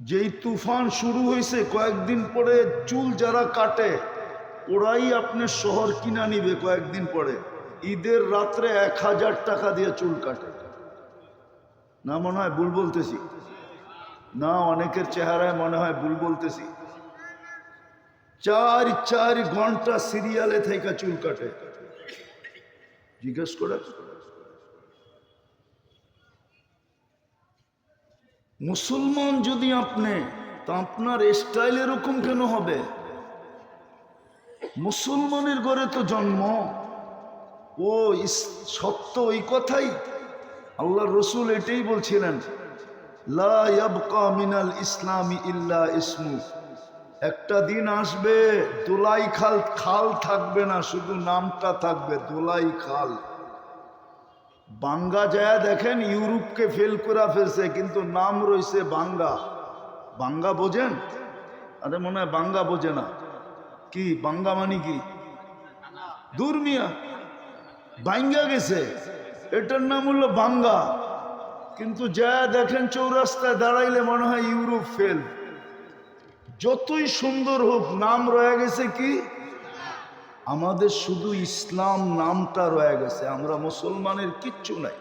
যেই তুফান শুরু হয়েছে কয়েকদিন পরে চুল যারা কাটে ওরাই আপনার শহর কিনা নিবে কয়েকদিন পরে। ঈদের রাত্রে 1000 টাকা দিয়ে চুল কাটে না, মনে হয় ভুল বলতেছি না? অনেকের চেহারায় মনে হয় ভুল বলতেছি। 4 ঘন্টা সিরিয়ালে থেকে চুল কাটে। জিজ্ঞেস করে মুসলমান যদি আপনি, তা আপনার স্টাইল এরকম কেন হবে? মুসলমানের ঘরে তো জন্ম। ও সত্য ওই কথাই আল্লাহ রসুল এটাই বলছিলেন, লা ইয়াবকা মিনাল ইসলামি ইল্লা ইসমু। একটা দিন আসবে দোলাই খাল থাকবে না, শুধু নামটা থাকবে দোলাই খাল। বাঙ্গা যায় দেখেন ইউরোপকে ফেল করে ফেলছে, কিন্তু নাম রয়েছে বাঙ্গা। বাঙ্গা বোঝেন? আরে মনে হয় বাঙ্গা বোঝে না। কি বাঙ্গা মানে কি? দূর মিয়া, বাঙ্গা গেছে, এটার নাম হলো বাঙ্গা। কিন্তু যা দেখেন চৌরাস্তায় দাঁড়াইলে মনে হয় ইউরোপ ফেল। যতই সুন্দর হোক নাম রয়ে গেছে কি? আমাদের শুধু ইসলাম নামটা রয়ে গেছে, আমরা মুসলমানের কিচ্ছু নাই।